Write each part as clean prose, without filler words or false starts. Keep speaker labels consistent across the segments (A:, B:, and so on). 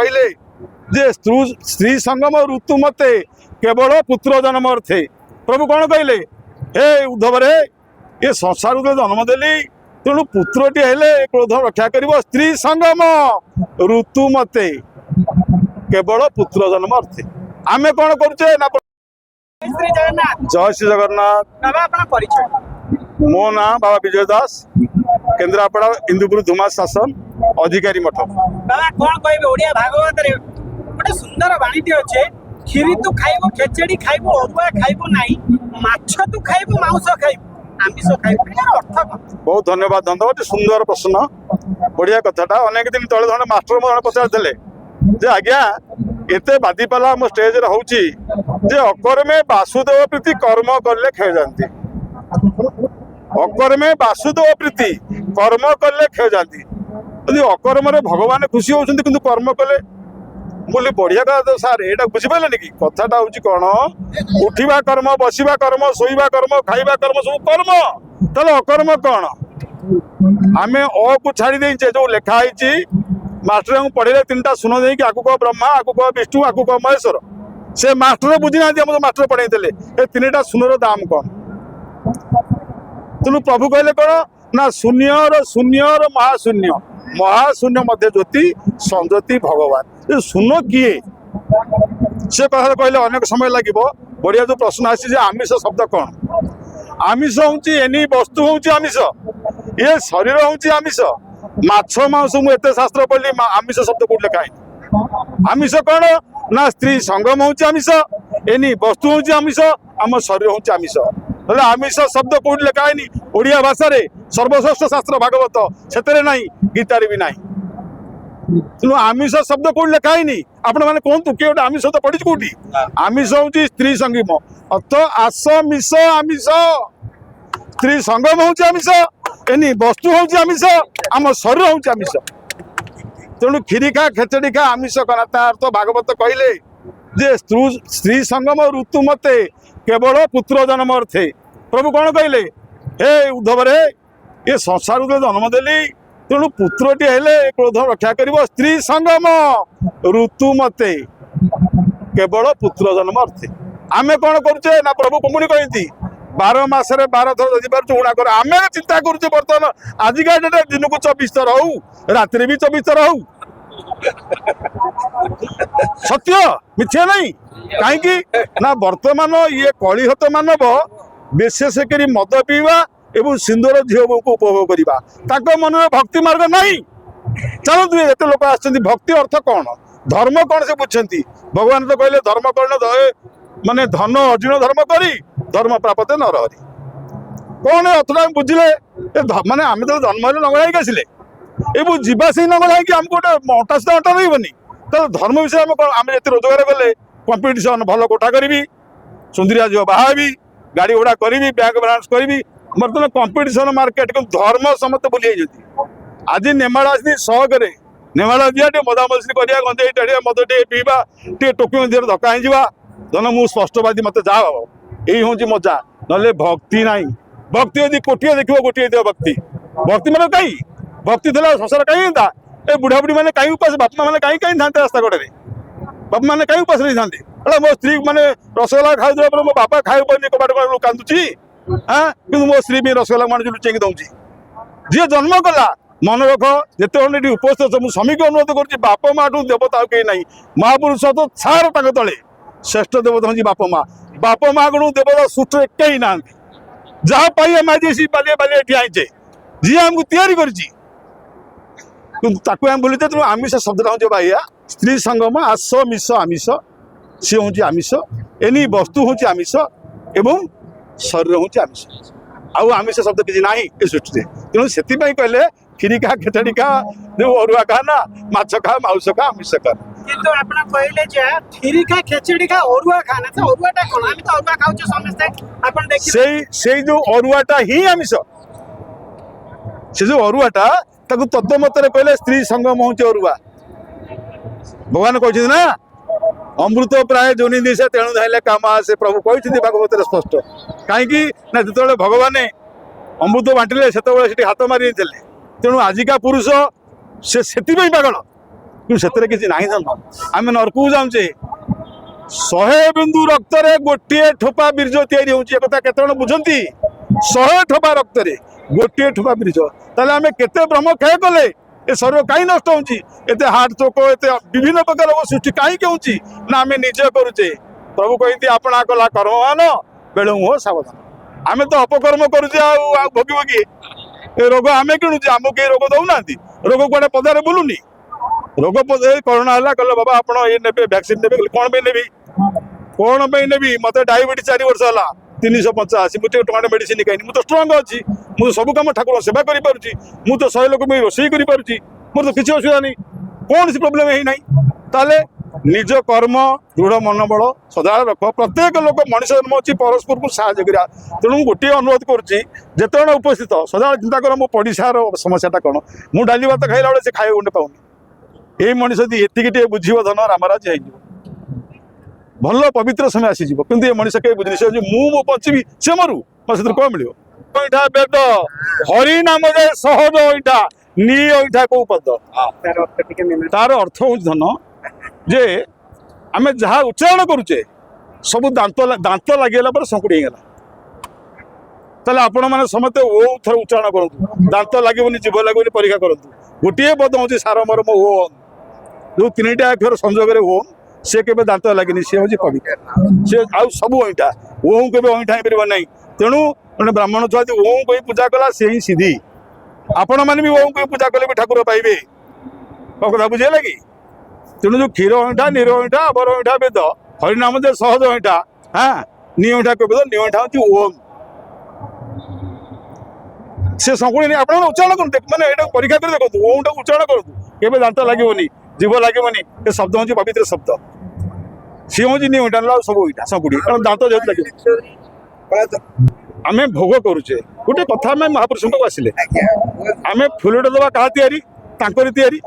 A: कहले जे स्त्री संगम ऋतु मते केवल पुत्र जन्म अर्थे। प्रभु कौन कहले हे उद्धव रे ये संसार जन्म देली तेणु पुत्रटी हेले क्रोध रक्षा कर। स्त्री संगम ऋतु मते केवल पुत्र जन्म अर्थे। आमे कौन करुचे ना जय श्री जगन्नाथ। मो ना बाबा विजय दास केन्द्रापड़ा इंदुपुर धुमा शासन अधिकारी मठ।
B: बाबा कौन कहबे ओडिया भागवत रे गोटे सुंदर बाणीटी अच्छे खीरी तू खाइबो खेचड़ी खाइबो अरुआ खाइबो नाही माछ तू खाइबो मांस खाइबो आमिष खाइबो यार अर्थ कौन।
A: बहुत धन्यवाद नंद गोटे सुंदर प्रश्न बढ़िया कथाटा। अनेक दिन तले जन मास्टर जन पचारे जे आज्ञा एते बादी पाला मो स्टेज रे होउची जे अकर्मे वासुदेव प्रीति कर्म करले क्षय जानती। अकर्मे वासुदेव प्रीति कर्म करले क्षय जानती। यदि अकर्म रे भगवान खुशी होउछंती किंतु कर्म कले बोली बढ़िया कथा। तो सार एटा बुझी पाले कि कथाटा होउची कोन उठिबा कर्म बसिबा कर्म सोइबा कर्म खाइबा कर्म सब कर्म तले अकर्म कोन। आमे अ को छाड़ी देइचे जो लेखा आइची मास्टर को पढ़े तीनटा सुन दे कि आकु कह ब्रह्मा आकु कह विष्णु आकु कह महेश्वर से मास्टर बुझी ना हम मास्टर पढ़े ए तीनटा सुनर दाम कौन। तेणु प्रभु कहले कौन ना शून्य महाशून्य महाशून्य मध्य ज्योति संज्योति भगवान। सुन किए से कथा कहले अनेक समय लगे। बढ़िया जो प्रश्न आसी आमिष शब्द कौन। आमिष हूँ एनी वस्तु हूँ आमिष ये शरीर हूँ आमिष माछ मांस मुझे शास्त्र पढ़ी आमिष शब्द कौट लिखा है। आमिष कौन ना स्त्री संगम हूँ आमिष एनी वस्तु हूँ आमिष आम शरीर हूँ आमिष। आमिष शब्द कौट लिखा है ओडिया भाषा रे सर्वश्रेष्ठ शास्त्र भागवत से नहीं गीतार भी नहीं। तेणु आमिष शब्द कौट लिखा है आपण मैंने कहतु किए गोटे आमिष शब्द पढ़ी कौटी। आमिष हूँ स्त्री संगम अर्थ आस मिष आमिष स्त्री संगम हूँ आमिष एनी वस्तु हूँ आमिष आम शरीर हूँ आमिष। तेणु खीरी खा खेचड़ी खा आमिष करा तार तो भागवत कहले जे स्त्री संगम ऋतु मते केवल पुत्र जन्म अर्थे। प्रभु कौन कहले हे उद्धव रे ये संसार जन्म देली तेणु पुत्रटी हेले क्रोध रक्षा कर। स्त्री संगम ऋतु मते केवल पुत्र जन्म अर्थे। आमे कौन करुचे ना प्रभु पुणी कहती 12 मासरे 12 थर जदि पार चूड़ा कर आमे चिंता करुचे बर्तमान आजिका डेट दिन को 24 थर हो राति भी 24 थर हो सत्य मिथ्या नहीं कहीं ना वर्तमान ये कलिहत मानव विशेष कर मद पीवा एवं सिंदूर झील को उपभोग करवा मन में भक्ति मार्ग नहीं। चलतु ये लोक आ भक्ति अर्थ कौन धर्म कौन से पूछती। भगवान तो कहले धर्म कौन माने धन अर्जुन धर्म करी धर्म प्राप्त न रही कौन अर्थटा बुझे माने आम तो जन्म नगला आसले ये जीवा से नगला आमको गोटे अटा से अटा रही तो धर्म विषय आम ये रोजगार कले कंपिटिशन भल कोठा करी सुंदरिया झील बाहबी गाड़ी घोड़ा करी बैंक बालांस करी बर्तमान कंपिटिशन मार्केट धर्म समस्त भूली जाती। आज नेमाड़ आसी सहकरे नेमाड़ दिया मदामस्ती करा गंजे टाड़िया मद टे पीवा टे टोकी देह धक्का हो धन मु स्पष्टवादी मत जा यही हूँ मजा ना भक्ति ना भक्ति यदि कोटिए देख गोटे दियो भक्ति भक्ति मतलब कहीं भक्ति थी संसार कहीं था ए बुढ़ा बुढ़ी मैंने कहीं उपास बापा मैंने कहीं कहीं था रास्ता कड़े बापा मैंने कहीं उपास नहीं था मो स्त्री मैंने रसगोला खाऊ मो बापा खाऊ पानी कबाट कांदुची हाँ कि मो स्त्री भी रसगोला मान लुचेक दूसरी जी जन्म कला मन रख जिते उपस्थित मुझे समी को अनुरोध कर बापा माँ ठूँ देवता कहीं ना महापुरुष तो सार तले श्रेष्ठ देवता हूँ बापा माँ को देवता सुष्ट कहीं ना जहाँ पाई आम आज बालिया बालिया ये आईचे जी आमको तैयारी कर भूली तेणु आमिष शब्द हूँ भाइया स्त्री संगम आस मिष आमिष सी हूँ आमिष एनी वस्तु हूँ आमिष एवं शरीर हूँ आमिष आउ आमिष शब्द किसी ना ये सृष्टि तेणु से कहले खीरी खा खेचड़ी खा जो अरुआ खा ना माछ खा माउस खा आमिष खा
B: किंतु आपण कहले जे खीरी खा खेचड़ी खा अरुआ खाना तो अरुआटा कोन हम तो अरुआ खाउछ समस्ते आपण देखि
A: सेई जो अरुआटा ही आमिष से जो अरुआटा ताकू तत्व मतरे कहले स्त्री संगम होउछ अरुआ भगवान कहछि ना अमृत प्राय जोनि दिशा तेणु धाइले काम आसे प्रभु कहछि भागवत स्पष्ट कहीं ना जो भगवान अमृत बांटिले से हाथ मारी तेणु आजिका पुरुष से पागल କିନ୍ତୁ ସେଥିରେ କିଛି ନାହିଁ ଧନ ଆମେ ନରକକୁ ଯାଉଛେ 100 ବିନ୍ଦୁ ରକ୍ତରେ ଗୋଟିଏ ଠୋପା ବୀର୍ଯ୍ୟ ତିଆରି ହେଉଛି ଏକଥା କେତେ ଜଣ ବୁଝନ୍ତି 100 ଠୋପା ରକ୍ତରେ ଗୋଟିଏ ଠୋପା ବୀର୍ଯ୍ୟ ତାହେଲେ ଆମେ କେତେ ବ୍ରହ୍ମକ୍ଷୟ କଲେ ଏ ଶରୀର କାହିଁ ନଷ୍ଟ ହେଉଛି ଏତେ ହାର୍ଟ ଚୋକ ଏତେ ବିଭିନ୍ନ ପ୍ରକାର ରୋଗ ସୃଷ୍ଟି କାହିଁକି ହେଉଛି ନା ଆମେ ନିଜେ କରୁଛେ ପ୍ରଭୁ କହନ୍ତି ଆପଣା କଲା କର୍ମମାନ ବେଳୁ ହୋ ସାବଧାନ ଆମେ ତ ଅପକର୍ମ କରୁଛେ ଆଉ ଭୋଗିବ କିଏ ଏ ରୋଗ ଆମେ କିଣୁଛେ ଆମକୁ କେହି ରୋଗ ଦଉନାହାନ୍ତି ରୋଗ କୁଆଡେ ପଦାରେ ବୁଲୁନି ରୋଗ କରୋନା ହେଲା କହିଲେ ବାବା ଆପଣ ଇଏ ନେବେ ଭ୍ୟାକ୍ସିନ ନେବେ କଣ ପାଇଁ ନେବି କଣ ପାଇଁ ନେବି ମତେ ଡାଇବେଟିସ୍ 4 ବର୍ଷ ହେଲା 385 ମୁଁ ଟିକେ ଟଙ୍କା ମେଡିସିନ ଖାଇନି ମୁଁ ତ ଷ୍ଟ୍ରଙ୍ଗ ଅଛି ମୁଁ ସବୁ କାମ ଠାକୁର ସେବା କରିପାରୁଛି ମୁଁ ତ 100 ଲୋକ ପାଇଁ ରୋଷେଇ କରିପାରୁଛି ମୋର ତ କିଛି ଅସୁବିଧା ନାହିଁ କୌଣସି ପ୍ରୋବ୍ଲେମ ହେଇନାହିଁ ତାହେଲେ ନିଜ କର୍ମ ଦୃଢ ମନୋବଳ ସଦାବେଳେ ରଖ ପ୍ରତ୍ୟେକ ଲୋକ ମଣିଷ ଜନ୍ମ ଅଛି ପରସ୍ପରକୁ ସାହାଯ୍ୟ କରିବା ତେଣୁ ମୁଁ ଗୋଟିଏ ଅନୁରୋଧ କରୁଛି ଯେତେ ଜଣ ଉପସ୍ଥିତ ସଦାବେଳେ ଚିନ୍ତା କର ମୋ ପଡ଼ିଶାର ସମସ୍ୟାଟା କ'ଣ ମୁଁ ଡାଲି ଭାତ ଖାଇଲା ବେଳେ ସେ ଖାଇବା ଗଣ୍ଡେ ପାଉନି ଏଇ ମଣିଷ ଯଦି ଏତିକି ଟିକେ ବୁଝିବ ଧନ ରାମରାଜ ହେଇଯିବ ଭଲ ପବିତ୍ର ସମୟ ଆସିଯିବ କିନ୍ତୁ ଏ ମଣିଷ କେହି ବୁଝିନି ସେ ହେଉଛି ମୁଁ ବଞ୍ଚିବି ସେ ମରୁ ସେଥିରୁ କ'ଣ ମିଳିବ ଅଇଁଠା ବେଦ ହରି ନାମ ଯେ ସହଜ ଅଇଁଠା ନି ଅଇଁଠା କୋଉ ପଦ ତାର ଅର୍ଥ ହେଉଛି ଧନ ଯେ ଆମେ ଯାହା ଉଚ୍ଚାରଣ କରୁଛେ ସବୁ ଦାନ୍ତ ଲାଗିଗଲା ପରେ ସଙ୍କୁଡ଼ି ହେଇଗଲା ତାହେଲେ ଆପଣମାନେ ସମସ୍ତେ ଓ ଥରେ ଉଚ୍ଚାରଣ କରନ୍ତୁ ଦାନ୍ତ ଲାଗିବନି ଜିଭ ଲାଗିବନି ପରୀକ୍ଷା କରନ୍ତୁ ଗୋଟିଏ ପଦ ହେଉଛି ସାର ମରମ ଓମ୍ ଯେଉଁ 3ଟା ଅକ୍ଷର ସଂଯୋଗରେ ଓମ୍ ସେ କେବେ ଦାନ୍ତ ଲାଗିନି ସେ ହେଉଛି ପବିତ୍ର ସେ ଆଉ ସବୁ ଅଇଁଠା ଓମ୍ କେବେ ଅଇଁଠା ହେଇପାରିବ ନାହିଁ ତେଣୁ ଜଣେ ବ୍ରାହ୍ମଣ ଛୁଆ ଯଦି ଓମ୍ କହି ପୂଜା କଲା ସେ ହିଁ ସିଦ୍ଧି ଆପଣମାନେ ବି ଓମ୍ କହି ପୂଜା କଲେ ବି ଠାକୁର ପାଇବେ କ'ଣ କଥା ବୁଝିହେଲା କି ତେଣୁ ଯେଉଁ କ୍ଷୀର ଅଇଁଠା ନିର ଅଇଁଠା ଅବର ଅଇଁଠା ବେଦ ହରିନାମ ଯେ ସହଜ ଅଇଁଠା ନି ଅଇଁଠା କେବେ ନି ଅଇଁଠା ହେଉଛି ଓମ୍ ସେ ସଙ୍କୁଳି ଆପଣ ଉଚ୍ଚାରଣ କରନ୍ତୁ ମାନେ ଏଇଟାକୁ ପରୀକ୍ଷା କରି ଦେଖନ୍ତୁ ଓମ୍ଟାକୁ ଉଚ୍ଚାରଣ କରନ୍ତୁ କେବେ ଦାନ୍ତ ଲାଗିବନି ଜିଭ ଲାଗିବନି ଏ ଶବ୍ଦ ହେଉଛି ପବିତ୍ର ଶବ୍ଦ ସିଏ ହେଉଛି ନି ଅଇଁଠା ଆଉ ସବୁ ଅଇଁଠା ସଙ୍କୁଡ଼ି କାରଣ ଦାନ୍ତ ଯେହେତୁ ଲାଗିବ ଆମେ ଭୋଗ କରୁଛେ ଗୋଟେ କଥା ଆମେ ମହାପୁରୁଷଙ୍କୁ ଆସିଲେ ଆମେ ଫୁଲଟା ଦେବା କାହା ତିଆରି ତାଙ୍କରି ତିଆରି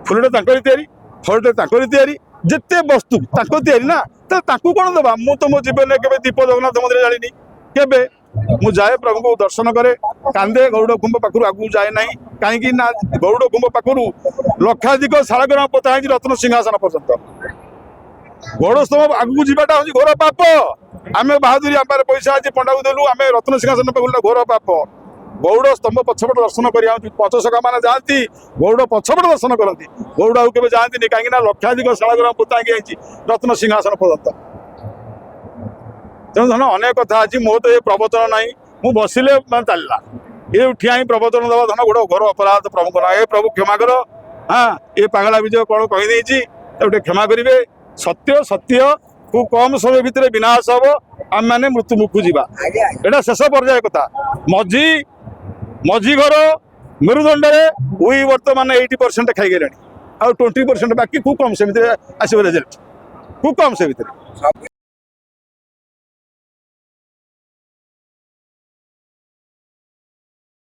A: ଫୁଲଟା ତାଙ୍କରି ତିଆରି ଫଳଟା ତାଙ୍କରି ତିଆରି ଯେତେ ବସ୍ତୁ ତାଙ୍କ ତିଆରି ନା ତ ତାଙ୍କୁ କ'ଣ ଦେବା ମୁଁ ତ ମୋ ଜୀବନରେ କେବେ ଦୀପ ଜଗନ୍ନାଥ ମନ୍ଦିର ଜାଣିନି କେବେ ମୁଁ ଯାଏ ପ୍ରଭୁଙ୍କୁ ଦର୍ଶନ କରେ କାନ୍ଦେ ଗରୁଡ଼ କୁମ୍ଭ ପାଖରୁ ଆଗକୁ ଯାଏ ନାହିଁ କାହିଁକି ନା ଗରୁଡ଼ କୁମ୍ଭ ପାଖରୁ ଲକ୍ଷାଧିକ ଶାଳଗ୍ରାମ ପୋତା ହେଇଛି ରତ୍ନ ସିଂହାସନ ପର୍ଯ୍ୟନ୍ତ ଗରୁଡ଼ ସ୍ତମ୍ଭ ଆଗକୁ ଯିବାଟା ହେଉଛି ଘୋର ପାପ ଆମେ ବାହାଦୁରୀ ଆମ ପାଖରେ ପଇସା ଅଛି ପଣ୍ଡାକୁ ଦେଲୁ ଆମେ ରତ୍ନ ସିଂହାସନ ପାଖରୁ ଘୋର ପାପ ଗରୁଡ଼ ସ୍ତମ୍ଭ ପଛପଟ ଦର୍ଶନ କରିବା ପଞ୍ଚସଖା ମାନେ ଯାଆନ୍ତି ଗରୁଡ଼ ପଛପଟ ଦର୍ଶନ କରନ୍ତି ଗରୁଡ଼ ଆଉ କେବେ ଯାଆନ୍ତିନି କାହିଁକି ନା ଲକ୍ଷାଧିକ ଶାଳଗ୍ରାମ ପୋତା ହେଇକି ହେଇଛି ରତ୍ନ ସିଂହାସନ ପର୍ଯ୍ୟନ୍ତ ତେଣୁ ଧନ ଅନେକ କଥା ଅଛି ମୋ ତ ଏ ପ୍ରବଚନ ନାହିଁ ମୁଁ ବସିଲେ ମାନେ ଚାଲିଲା ଏ ଠିଆ ହିଁ ପ୍ରବଚନ ଦେବା ଧନ ଗୋଟେ ଘୋର ଅପରାଧ ପ୍ରଭୁଙ୍କ ନା ଏ ପ୍ରଭୁ କ୍ଷମା କର ଏ ପାଗଳା ବିଜୟ କ'ଣ କହିଦେଇଛି ତାକୁ ଟିକେ କ୍ଷମା କରିବେ ସତ୍ୟ ଖୁବ୍ କମ୍ ସମୟ ଭିତରେ ବିନାଶ ହବ ଆମେମାନେ ମୃତ୍ୟୁ ମୁଖକୁ ଯିବା ଏଇଟା ଶେଷ ପର୍ଯ୍ୟାୟ କଥା ମଝି ଘର ମେରୁଦଣ୍ଡରେ ଉଇ ବର୍ତ୍ତମାନ 80% ଖାଇଗଲେଣି ଆଉ 20% ବାକି ଖୁବ୍ କମ୍ ସେ ଭିତରେ ଆସିବ ରେଜଲ୍ଟ ଖୁବ୍ କମ୍ ସେ ଭିତରେ